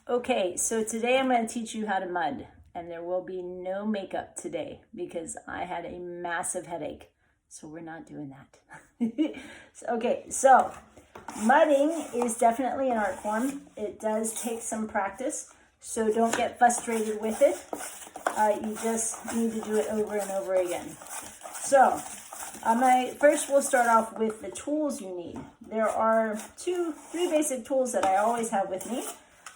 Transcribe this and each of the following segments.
Okay, so today I'm going to teach you how to mud, and there will be no makeup today because I had a massive headache, so we're not doing that. So mudding is definitely an art form. It does take some practice, so don't get frustrated with it. You just need to do it over and over again. So first we'll start off with the tools you need. There are three basic tools that I always have with me.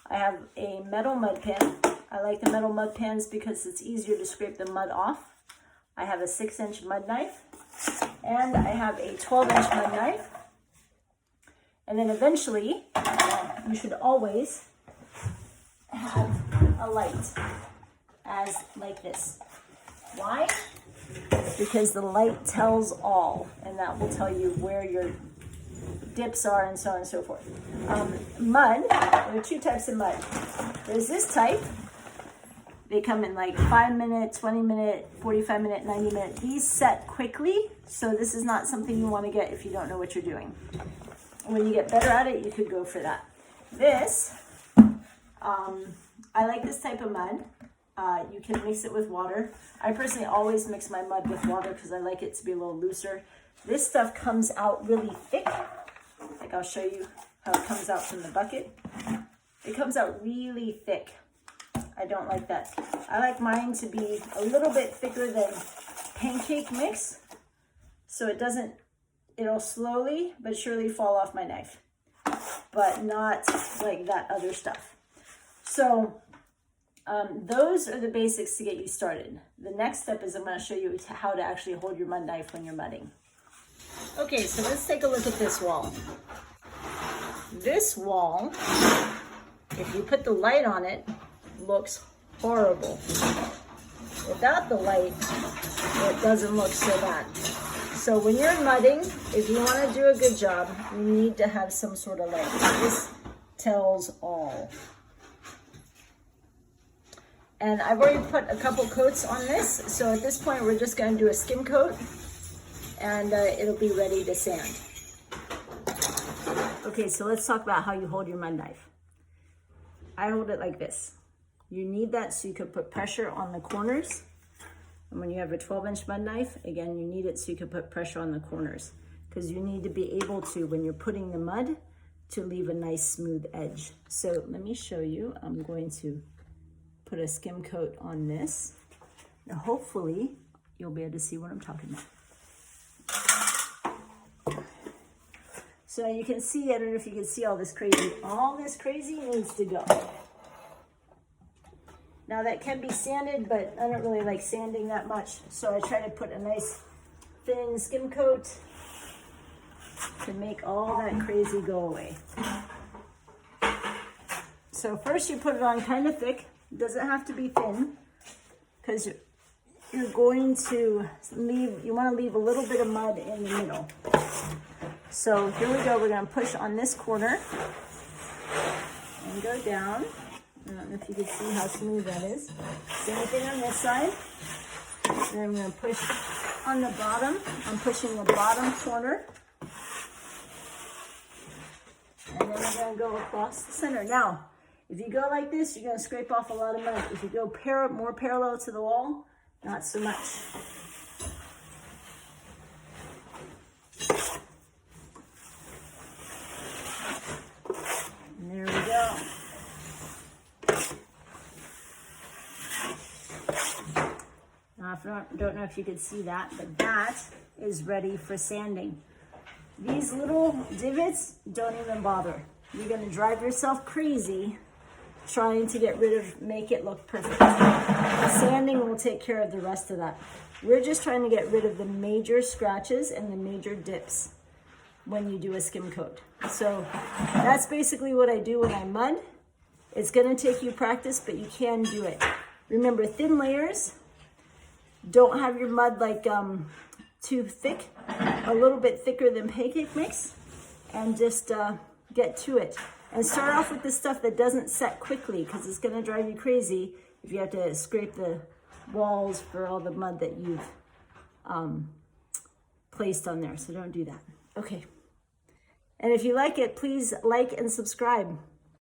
I have a metal mud pan. I like the metal mud pans because it's easier to scrape the mud off. I have a 6-inch mud knife, and I have a 12-inch mud knife. And then eventually, you should always have a light like this. Why? Because the light tells all, and that will tell you where your dips are and so on and so forth. Mud, there are two types of mud. There's this type. They come in like 5-minute, 20-minute, 45-minute, 90-minute. These set quickly, so this is not something you want to get if you don't know what you're doing. When you get better at it, you could go for that. This, I like this type of mud. You can mix it with water. I personally always mix my mud with water because I like it to be a little looser. This stuff comes out really thick. Like I'll show you how it comes out from the bucket. It comes out really thick. I don't like that. I like mine to be a little bit thicker than pancake mix, so it'll slowly but surely fall off my knife, but not like that other stuff. So those are the basics to get you started. The next step is I'm going to show you how to actually hold your mud knife when you're mudding. Okay, so let's take a look at this wall. This wall, if you put the light on it, looks horrible. Without the light, it doesn't look so bad. So when you're mudding, if you want to do a good job, you need to have some sort of light. This tells all. And I've already put a couple coats on this, so at this point we're just going to do a skim coat, and it'll be ready to sand. Okay, so let's talk about how you hold your mud knife. I hold it like this. You need that so you can put pressure on the corners. And when you have a 12-inch mud knife, again, you need it so you can put pressure on the corners, because you need to be able to, when you're putting the mud, to leave a nice smooth edge. So let me show you. I'm going to put a skim coat on this. Now hopefully you'll be able to see what I'm talking about. So you can see, I don't know if you can see all this crazy. All this crazy needs to go. Now that can be sanded, but I don't really like sanding that much. So I try to put a nice thin skim coat to make all that crazy go away. So first you put it on kind of thick. It doesn't have to be thin, because you're going to you want to leave a little bit of mud in the middle. So here we go. We're going to push on this corner and go down. I don't know if you can see how smooth that is. Same thing on this side. Then I'm going to push on the bottom. I'm pushing the bottom corner. And then we're going to go across the center. Now, if you go like this, you're going to scrape off a lot of mud. If you go more parallel to the wall, not so much. And there we go. Now, I don't know if you could see that, but that is ready for sanding. These little divots, don't even bother. You're going to drive yourself crazy trying to make it look perfect. Sanding will take care of the rest of that. We're just trying to get rid of the major scratches and the major dips when you do a skim coat. So that's basically what I do when I mud. It's going to take you practice, but you can do it. Remember, thin layers. Don't have your mud like too thick, a little bit thicker than pancake mix, and just get to it. And start off with the stuff that doesn't set quickly, because it's going to drive you crazy if you have to scrape the walls for all the mud that you've placed on there. So don't do that. Okay. And if you like it, please like and subscribe.